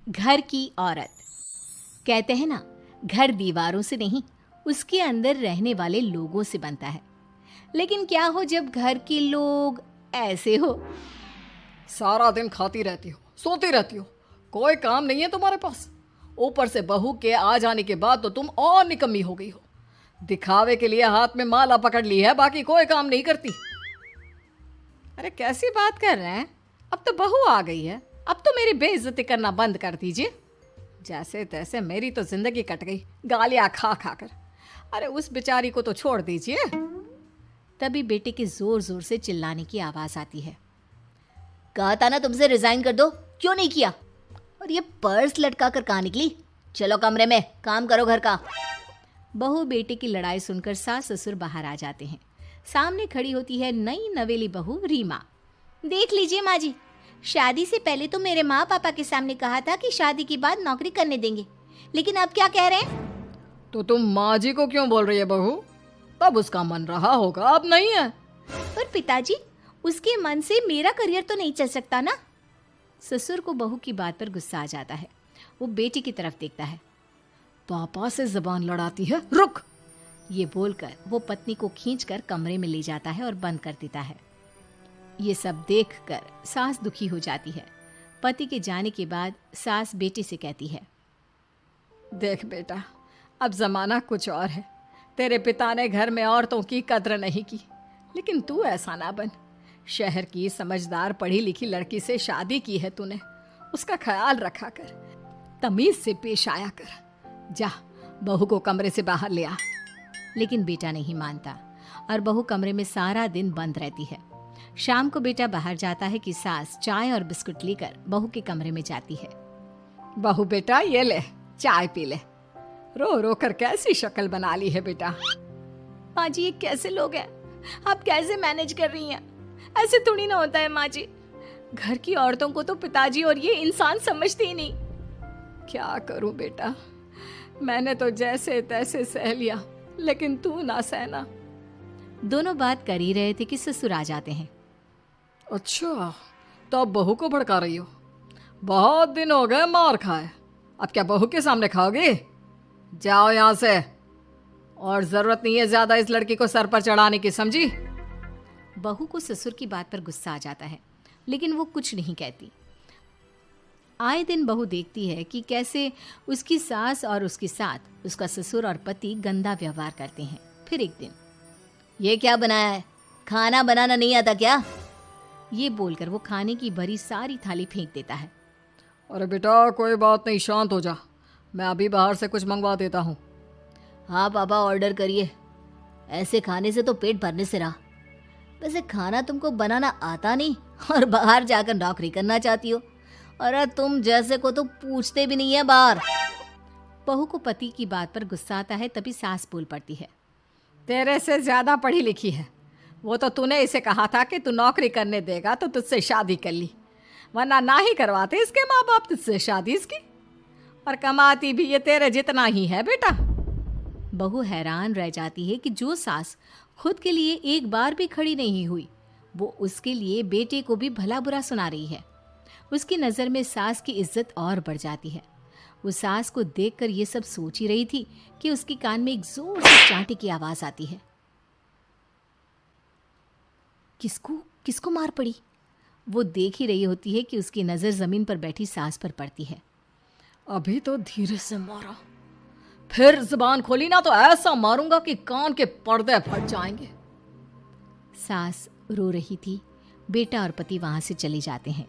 घर की औरत। कहते हैं ना, घर दीवारों से नहीं, उसके अंदर रहने वाले लोगों से बनता है। लेकिन क्या हो जब घर के लोग ऐसे हो? सारा दिन खाती रहती हो, सोती रहती हो, कोई काम नहीं है तुम्हारे पास। ऊपर से बहू के आ जाने के बाद तो तुम और निकम्मी हो गई हो। दिखावे के लिए हाथ में माला पकड़ ली है, बाकी कोई काम नहीं करती। अरे कैसी बात कर रहे हैं? अब तो बहू आ गई है, अब तो मेरी बेइज्जती करना बंद कर दीजिए। जैसे तैसे मेरी तो जिंदगी कट गई गालियां खा खा कर। अरे उस बेचारी को तो छोड़ दीजिए। तभी बेटे के जोर जोर से चिल्लाने की आवाज आती है। कहा था ना तुमसे रिजाइन कर दो, क्यों नहीं किया? और ये पर्स लटका कर कहाँ निकली? चलो कमरे में काम करो घर का। बहू बेटे की लड़ाई सुनकर सास ससुर बाहर आ जाते हैं। सामने खड़ी होती है नई नवेली बहू रीमा। देख लीजिए माँ जी, शादी से पहले तो मेरे माँ पापा के सामने कहा था कि शादी के बाद नौकरी करने देंगे, लेकिन अब क्या कह रहे हैं? तो तुम माँ जी को क्यों बोल रही है बहू? तब उसका मन रहा होगा, अब नहीं है। पर पिताजी, उसके मन से मेरा करियर तो नहीं चल सकता ना। ससुर को बहू की बात पर गुस्सा आ जाता है। वो बेटी की तरफ देखता है। पापा से जबान लड़ाती है, रुक। ये बोलकर वो पत्नी को खींचकर कमरे में ले जाता है और बंद कर देता है। ये सब देखकर सास दुखी हो जाती है। पति के जाने के बाद सास बेटी से कहती है, देख बेटा, अब जमाना कुछ और है। तेरे पिता ने घर में औरतों की कद्र नहीं की, लेकिन तू ऐसा ना बन। शहर की समझदार पढ़ी लिखी लड़की से शादी की है तूने, उसका ख्याल रखा कर, तमीज से पेश आया कर। जा, बहू को कमरे से बाहर ले आ। लेकिन बेटा नहीं मानता और बहू कमरे में सारा दिन बंद रहती है। शाम को बेटा बाहर जाता है कि सास चाय और बिस्कुट लेकर बहू के कमरे में जाती है। बहू बेटा ये ले, चाय पी ले। रो रो कर कैसी शक्ल बना ली है बेटा। माँ जी, ये कैसे लोग हैं? आप कैसे मैनेज कर रही हैं? ऐसे थोड़ी ना होता है माँ जी। घर की औरतों को तो पिताजी और ये इंसान समझते ही नहीं। क्या करूं बेटा, मैंने तो जैसे तैसे सह लिया, लेकिन तू ना सहना। दोनों बात कर ही रहे थे कि ससुर आ जाते हैं। अच्छा, तो अब बहू को भड़का रही हो? बहुत दिन हो गए मार खाए, अब क्या बहू के सामने खाओगे? जाओ यहाँ से, और जरूरत नहीं है ज्यादा इस लड़की को सर पर चढ़ाने की, समझी? बहू को ससुर की बात पर गुस्सा आ जाता है, लेकिन वो कुछ नहीं कहती। आए दिन बहू देखती है कि कैसे उसकी सास और उसके साथ उसका ससुर और पति गंदा व्यवहार करते हैं। फिर एक दिन, ये क्या बनाया है? खाना बनाना नहीं आता क्या? ये बोलकर वो खाने की भरी सारी थाली फेंक देता है। अरे बेटा कोई बात नहीं, शांत हो जा, मैं अभी बाहर से कुछ मंगवा देता हूँ। हाँ पापा, ऑर्डर करिए। ऐसे खाने से तो पेट भरने से रहा। वैसे खाना तुमको बनाना आता नहीं और बाहर जाकर नौकरी करना चाहती हो। अरे तुम जैसे को तो पूछते भी नहीं है बाहर। बहू को पति की बात पर गुस्सा आता है, तभी सास बोल पड़ती है। तेरे से ज्यादा पढ़ी लिखी है, वो तो तूने इसे कहा था कि तू नौकरी करने देगा तो तुझसे शादी कर ली, वरना ना ही करवाते इसके माँ बाप तुझसे शादी इसकी। और कमाती भी ये तेरे जितना ही है बेटा। बहू हैरान रह जाती है कि जो सास खुद के लिए एक बार भी खड़ी नहीं हुई, वो उसके लिए बेटे को भी भला बुरा सुना रही है। उसकी नज़र में सास की इज्जत और बढ़ जाती है। वो सास को देखकर ये सब सोच ही रही थी कि उसके कान में एक जोर से चांटे की आवाज आती है। किसको किसको मार पड़ी? वो देख ही रही होती है कि उसकी नज़र जमीन पर बैठी सास पर पड़ती है। अभी तो धीरे से मारा, फिर जुबान खोली ना तो ऐसा मारूंगा कि कान के पर्दे फट जाएंगे। सास रो रही थी। बेटा और पति वहां से चले जाते हैं।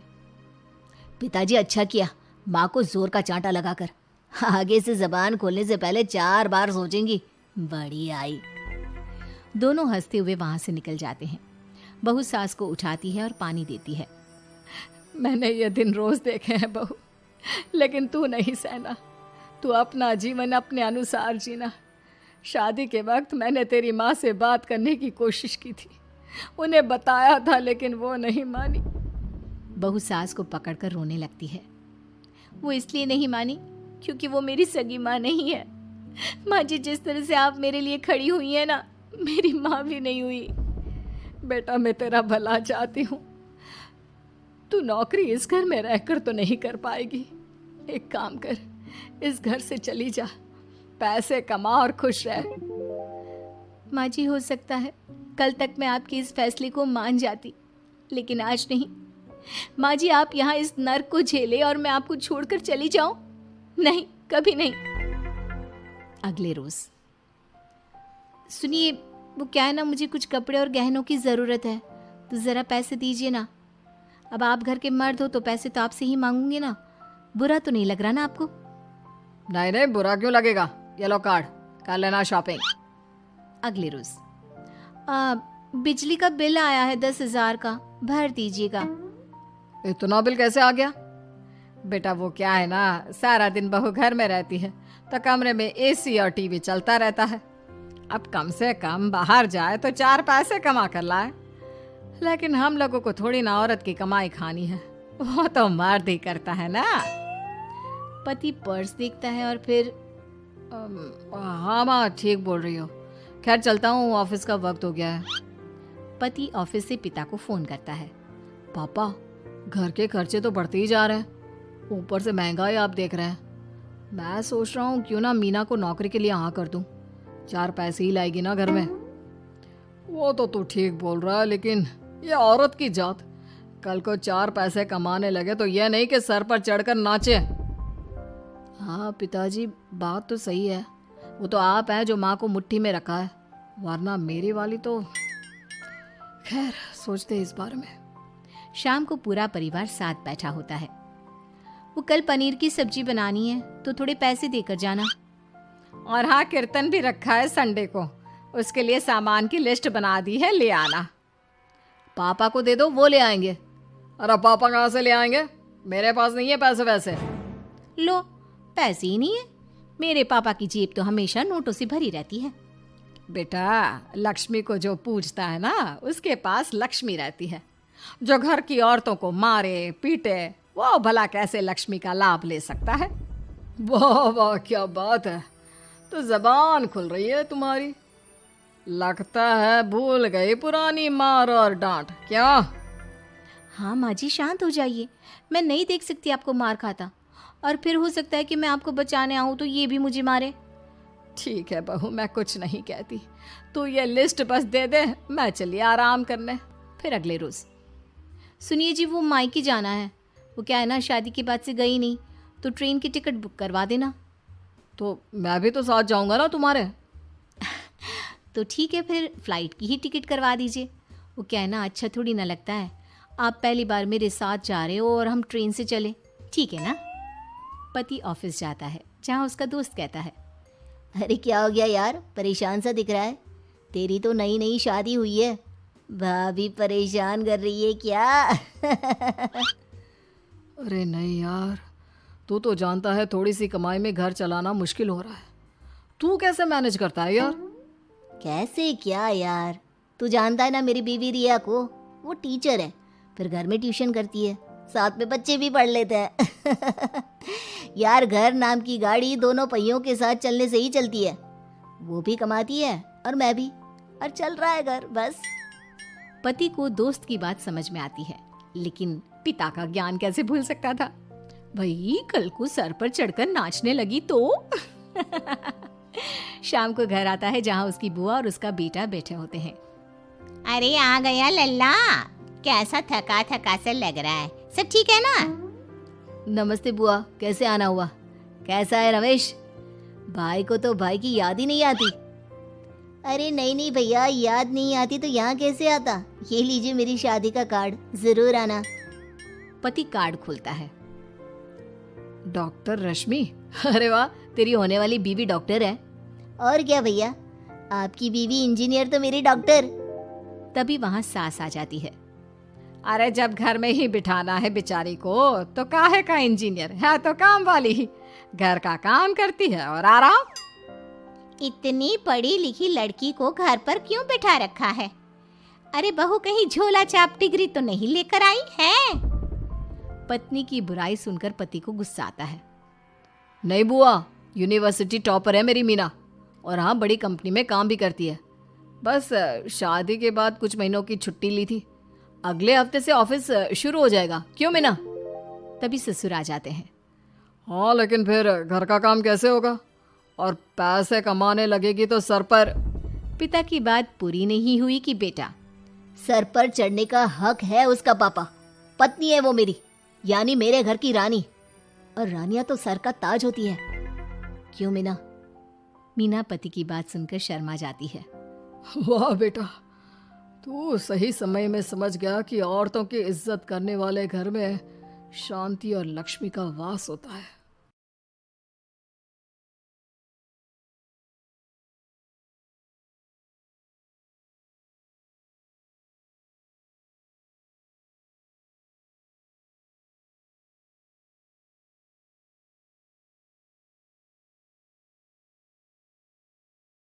पिताजी अच्छा किया माँ को जोर का चांटा लगाकर, आगे से जबान खोलने से पहले 4 बार सोचेंगी। बड़ी आई। दोनों हंसते हुए वहां से निकल जाते हैं। बहू सास को उठाती है और पानी देती है। मैंने ये दिन रोज देखे हैं बहू, लेकिन तू नहीं सहना। तू अपना जीवन अपने अनुसार जीना। शादी के वक्त मैंने तेरी माँ से बात करने की कोशिश की थी, उन्हें बताया था, लेकिन वो नहीं मानी। बहू सास को पकड़कर रोने लगती है। वो इसलिए नहीं मानी क्योंकि वो मेरी सगी माँ नहीं है। माँ जी, जिस तरह से आप मेरे लिए खड़ी हुई है ना, मेरी माँ भी नहीं हुई। बेटा मैं तेरा भला चाहती हूँ, तू नौकरी इस घर में रहकर तो नहीं कर पाएगी, एक काम कर, इस घर से चली जा, पैसे कमा और खुश रह। माँ जी, हो सकता है कल तक मैं आपके इस फैसले को मान जाती, लेकिन आज नहीं। माँ जी, आप यहाँ इस नर्क को झेले और मैं आपको छोड़कर चली जाऊं? नहीं, कभी नहीं। अगले रोज, सुनिए, वो क्या है ना, मुझे कुछ कपड़े और गहनों की ज़रूरत है, तो ज़रा पैसे दीजिए ना। अब आप घर के मर्द हो तो पैसे तो आपसे ही मांगूंगी ना, बुरा तो नहीं लग रहा ना आपको? नहीं नहीं, बुरा क्यों लगेगा, ये लो कार्ड, कर लेना शॉपिंग। अगले रोज, बिजली का बिल आया है 10,000 का, भर दीजिएगा। इतना बिल कैसे आ गया? बेटा वो क्या है ना, सारा दिन बहू घर में रहती है तो कमरे में एसी और टीवी चलता रहता है। अब कम से कम बाहर जाए तो 4 पैसे कमा कर लाए, लेकिन हम लोगों को थोड़ी ना औरत की कमाई खानी है, वो तो मर्द ही करता है ना। पति पर्स देखता है और फिर हाँ माँ, ठीक बोल रही हो, खैर चलता हूँ, ऑफिस का वक्त हो गया है। पति ऑफिस से पिता को फोन करता है। पापा, घर के खर्चे तो बढ़ते ही जा रहे हैं, ऊपर से महंगाई आप देख रहे हैं। मैं सोच रहा हूँ क्यों ना मीना को नौकरी के लिए हाँ कर दूँ, 4 पैसे ही लाएगी ना घर में। वो तो तू ठीक बोल रहा है, लेकिन ये औरत की जात, कल को 4 पैसे कमाने लगे तो ये नहीं कि सर पर चढ़कर नाचे। हाँ पिताजी, बात तो सही है, वो तो आप हैं जो माँ को मुट्ठी में रखा है, वरना मेरी वाली तो। खैर, सोचते इस बारे में। शाम को पूरा परिवार साथ बैठा होता है। वो कल पनीर की सब्जी बनानी है तो थोड़े पैसे देकर जाना। और हाँ, कीर्तन भी रखा है संडे को, उसके लिए सामान की लिस्ट बना दी है, ले आना। पापा को दे दो, वो ले आएंगे। अरे पापा कहाँ से ले आएंगे, मेरे पास नहीं है पैसे वैसे। लो, पैसे ही नहीं है? मेरे पापा की जेब तो हमेशा नोटों से भरी रहती है। बेटा, लक्ष्मी को जो पूजता है ना, उसके पास लक्ष्मी रहती है। जो घर की औरतों को मारे पीटे, वो भला कैसे लक्ष्मी का लाभ ले सकता है? वाह वाह, क्या बात है, तो जबान खुल रही है तुम्हारी। लगता है भूल गई पुरानी मार और डांट, क्या? हाँ माँ जी, शांत हो जाइए, मैं नहीं देख सकती आपको मार खाता, और फिर हो सकता है कि मैं आपको बचाने आऊँ तो ये भी मुझे मारे। ठीक है बहू, मैं कुछ नहीं कहती, तू ये लिस्ट बस दे दे, मैं चलिए आराम करने। फिर अगले रोज, सुनिए जी, वो मायके जाना है, वो क्या है ना, शादी के बाद से गई नहीं, तो ट्रेन की टिकट बुक करवा देना। तो मैं भी तो साथ जाऊंगा ना तुम्हारे। तो ठीक है, फिर फ्लाइट की ही टिकट करवा दीजिए। वो क्या है ना, अच्छा थोड़ी ना लगता है, आप पहली बार मेरे साथ जा रहे हो और हम ट्रेन से चले, ठीक है ना? पति ऑफिस जाता है, जहाँ उसका दोस्त कहता है, अरे क्या हो गया यार, परेशान सा दिख रहा है, तेरी तो नई नई शादी हुई है, भाभी परेशान कर रही है क्या? अरे नहीं यार, तू तो जानता है थोड़ी सी कमाई में घर चलाना मुश्किल हो रहा है, तू कैसे मैनेज करता है यार? कैसे क्या यार, तू जानता है ना मेरी बीवी रिया को, वो टीचर है, फिर घर में ट्यूशन करती है, साथ में बच्चे भी पढ़ लेते हैं। यार, घर नाम की गाड़ी दोनों पहियों के साथ चलने से ही चलती है, वो भी कमाती है और मैं भी, और चल रहा है घर बस। पति को दोस्त की बात समझ में आती है, लेकिन पिता का ज्ञान कैसे भूल सकता था? भाई, कल को सर पर चढ़कर नाचने लगी तो। शाम को घर आता है, जहाँ उसकी बुआ और उसका बेटा बैठे होते हैं। अरे आ गया लल्ला, कैसा थका थका सा लग रहा है, सब ठीक है ना? नमस्ते बुआ, कैसे आना हुआ? कैसा है रमेश? भाई को तो भाई की याद ही नहीं आती। अरे नहीं नहीं भैया, याद नहीं आती तो यहाँ कैसे आता, ये लीजिए मेरी शादी का कार्ड, जरूर आना। पति कार्ड खोलता है। डॉक्टर रश्मि? अरे वाह, तेरी होने वाली बीवी डॉक्टर है। और क्या भैया, आपकी बीवी इंजीनियर तो मेरी डॉक्टर। तभी वहाँ सास आ जाती है। अरे जब घर में ही बिठाना है बेचारी को, तो काहे का इंजीनियर है, तो काम वाली ही, घर का काम करती है और आराम। इतनी पढ़ी लिखी लड़की को घर पर क्यों बिठा रखा है? अरे बहू कहीं झोला छाप डिग्री तो नहीं लेकर आई है? पत्नी की बुराई सुनकर पति को गुस्सा आता है। नहीं बुआ, यूनिवर्सिटी टॉपर है मेरी मीना, और हाँ, बड़ी कंपनी में काम भी करती है, बस शादी के बाद कुछ महीनों की छुट्टी ली थी, अगले हफ्ते से ऑफिस शुरू हो जाएगा। क्यों मीना? तभी ससुर आ जाते हैं। हाँ, लेकिन फिर घर का काम कैसे होगा? और पैसे कमाने लगेगी तो सर पर। पिता की बात पूरी नहीं हुई कि बेटा, सर पर चढ़ने का हक है उसका पापा। पत्नी है वो मेरी, यानी मेरे घर की रानी। और रानियां तो सर का ताज होती है। क्यों मीना? मीना पति की बात सुनकर शर्मा जाती है। वाह बेटा, तू सही समय में समझ गया कि औरतों की इज्जत करने वाले घर में शांति और लक्ष्मी का वास होता है।